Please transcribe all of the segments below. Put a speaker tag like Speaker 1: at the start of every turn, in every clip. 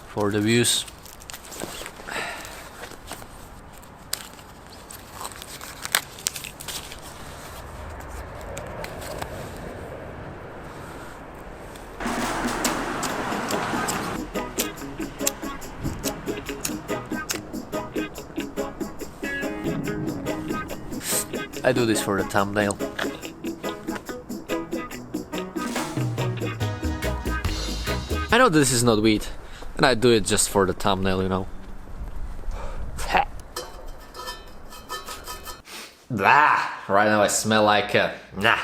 Speaker 1: for the views. I do this for the thumbnail. I know this is not weed, and I do it just for the thumbnail, you know. Blah! Right now I smell like nah.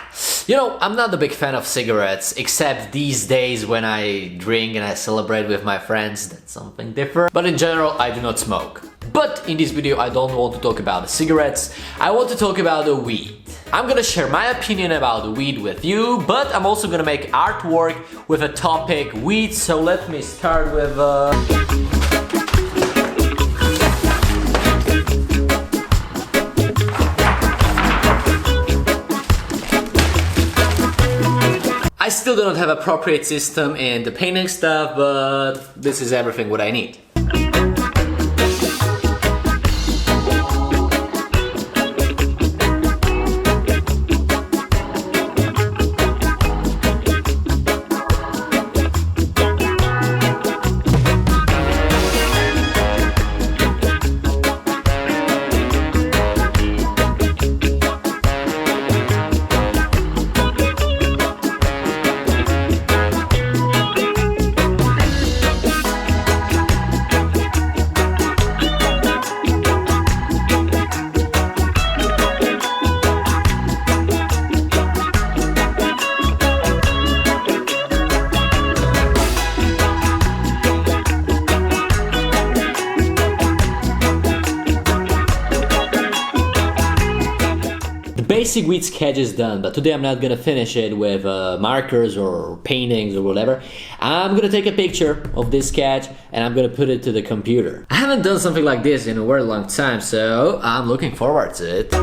Speaker 1: You know, I'm not a big fan of cigarettes, except these days when I drink and I celebrate with my friends, that's something different. But in general, I do not smoke. But in this video, I don't want to talk about the cigarettes, I want to talk about the weed. I'm gonna share my opinion about the weed with you, but I'm also gonna make artwork with a topic weed, so let me start with I still do not have appropriate system in the painting stuff, but this is everything what I need. Basic weed sketch is done, but today I'm not gonna finish it with markers or paintings or whatever. I'm gonna take a picture of this sketch and I'm gonna put it to the computer. I haven't done something like this in a very long time, so I'm looking forward to it.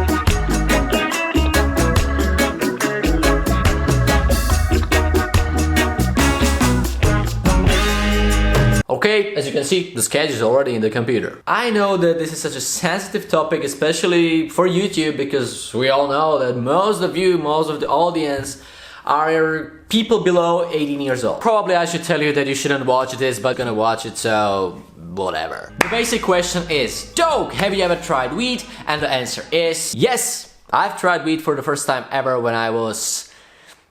Speaker 1: Okay, as you can see, the sketch is already in the computer. I know that this is such a sensitive topic, especially for YouTube, because we all know that most of you, most of the audience are people below 18 years old. Probably I should tell you that you shouldn't watch this, but gonna watch it, so whatever. The basic question is, Doke, have you ever tried weed? And the answer is yes, I've tried weed for the first time ever when I was,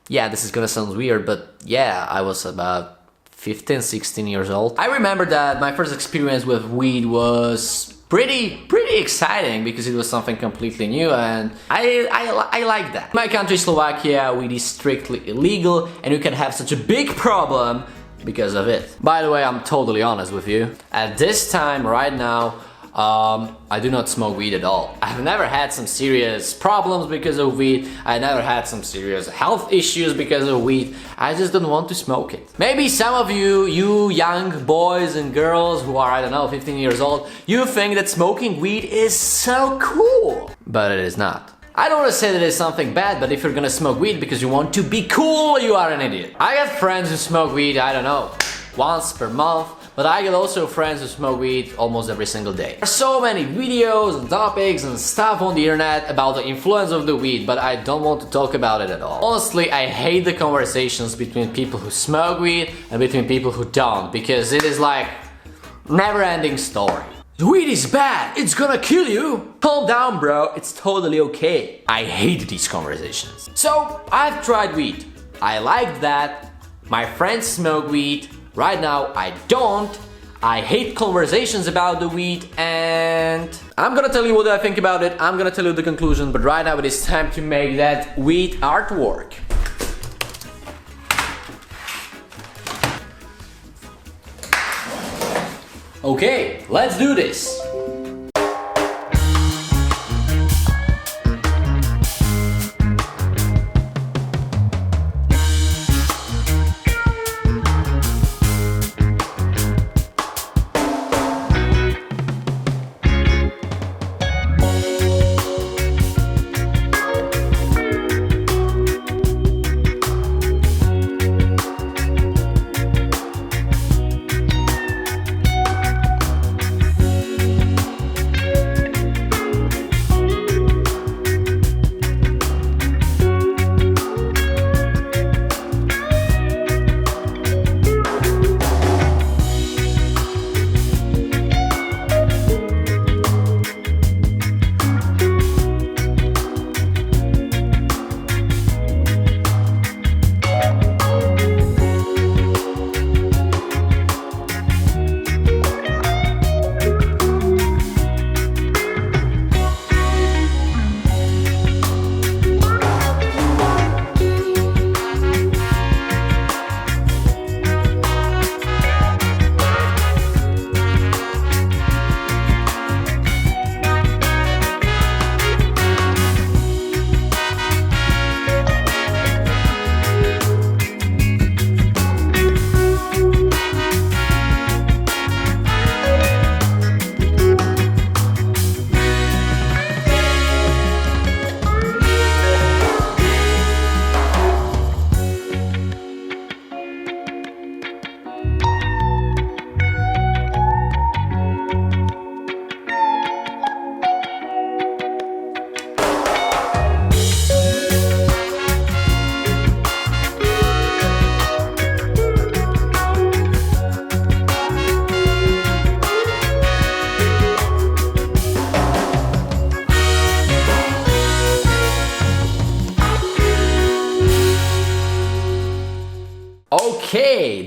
Speaker 1: yeah, this is gonna sound weird, but yeah, I was about 15, 16 years old. I remember that my first experience with weed was pretty exciting because it was something completely new, and I like that. In my country, Slovakia, weed is strictly illegal and you can have such a big problem because of it. By the way, I'm totally honest with you. At this time, right now, I do not smoke weed at all. I've never had some serious problems because of weed. I never had some serious health issues because of weed. I just don't want to smoke it. Maybe some of you young boys and girls who are, I don't know, 15 years old, you think that smoking weed is so cool. But it is not. I don't want to say that it's something bad, but if you're gonna smoke weed because you want to be cool, you are an idiot. I got friends who smoke weed, I don't know, once per month. But I get also friends who smoke weed almost every single day. There are so many videos and topics and stuff on the internet about the influence of the weed, but I don't want to talk about it at all. Honestly, I hate the conversations between people who smoke weed and between people who don't, because it is like never-ending story. Weed is bad, it's gonna kill you. Calm down, bro, it's totally okay. I hate these conversations. So, I've tried weed. I like that. My friends smoke weed. Right now, I don't. I hate conversations about the weed, and I'm gonna tell you what I think about it. I'm gonna tell you the conclusion, but right now it is time to make that weed artwork. Okay, let's do this.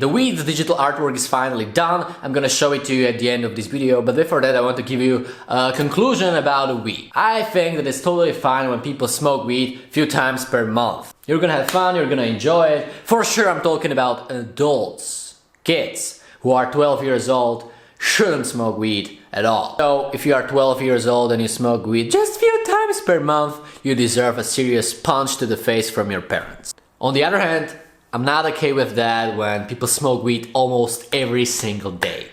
Speaker 1: the weed, the digital artwork is finally done. I'm gonna show it to you at the end of this video, but before that I want to give you a conclusion about the weed. I think that it's totally fine when people smoke weed a few times per month. You're gonna have fun, you're gonna enjoy it. For sure I'm talking about adults. Kids who are 12 years old shouldn't smoke weed at all. So if you are 12 years old and you smoke weed just a few times per month, you deserve a serious punch to the face from your parents. On the other hand, I'm not okay with that when people smoke weed almost every single day.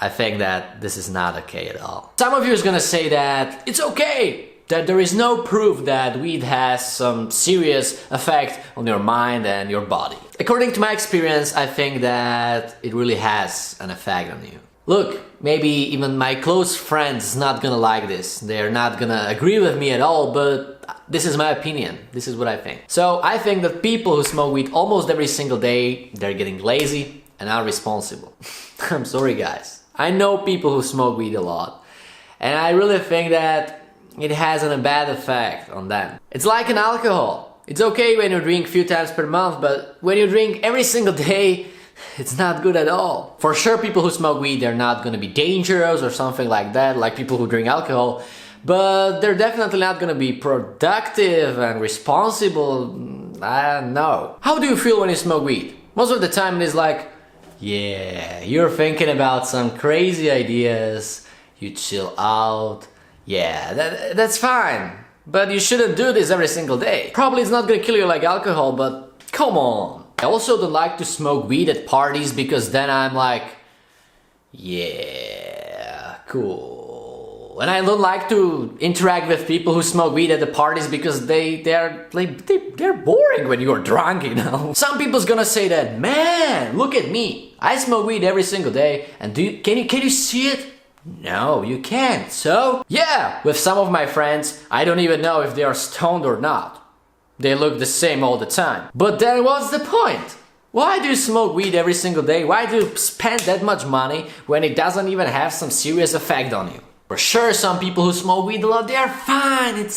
Speaker 1: I think that this is not okay at all. Some of you is gonna say that it's okay, that there is no proof that weed has some serious effect on your mind and your body. According to my experience, I think that it really has an effect on you. Look, maybe even my close friends not gonna like this. They're not gonna agree with me at all, but this is my opinion. This is what I think. So I think that people who smoke weed almost every single day, they're getting lazy and irresponsible. I'm sorry guys. I know people who smoke weed a lot, and I really think that it has a bad effect on them. It's like an alcohol. It's okay when you drink a few times per month, but when you drink every single day, it's not good at all. For sure, people who smoke weed, they're not gonna be dangerous or something like that, like people who drink alcohol, but they're definitely not gonna be productive and responsible. I don't know. How do you feel when you smoke weed? Most of the time it is like, yeah, you're thinking about some crazy ideas, you chill out, yeah, that's fine. But you shouldn't do this every single day. Probably it's not gonna kill you like alcohol, but come on. I also don't like to smoke weed at parties because then I'm like, yeah, cool. And I don't like to interact with people who smoke weed at the parties because they're boring when you're drunk, you know. Some people's gonna say that, man, look at me. I smoke weed every single day, and can you see it? No, you can't. So, yeah, with some of my friends, I don't even know if they are stoned or not. They look the same all the time. But then what's the point? Why do you smoke weed every single day? Why do you spend that much money when it doesn't even have some serious effect on you? For sure, some people who smoke weed a lot, they are fine,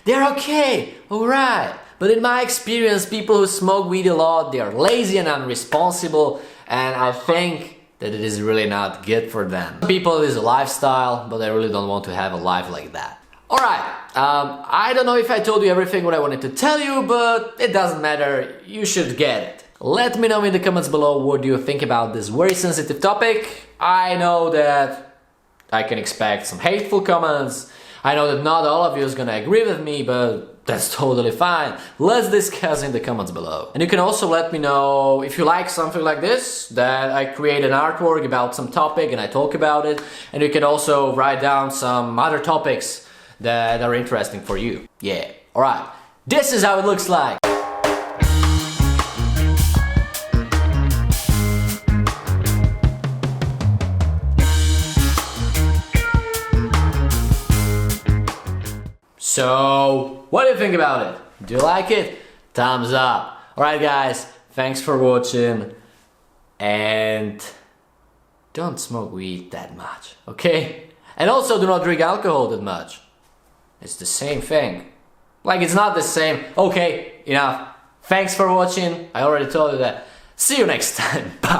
Speaker 1: they're okay, alright. But in my experience, people who smoke weed a lot, they are lazy and unresponsible, and I think that it is really not good for them. Some people, it is a lifestyle, but I really don't want to have a life like that. Alright, I don't know if I told you everything what I wanted to tell you, but it doesn't matter, you should get it. Let me know in the comments below what do you think about this very sensitive topic. I know that I can expect some hateful comments. I know that not all of you is gonna agree with me, but that's totally fine. Let's discuss in the comments below. And you can also let me know if you like something like this, that I create an artwork about some topic and I talk about it. And you can also write down some other topics that are interesting for you. Yeah, alright. This is how it looks like. So, what do you think about it? Do you like it? Thumbs up. Alright guys, thanks for watching, and don't smoke weed that much, okay? And also do not drink alcohol that much. It's the same thing. Like, it's not the same. Okay, enough. Thanks for watching. I already told you that. See you next time. Bye.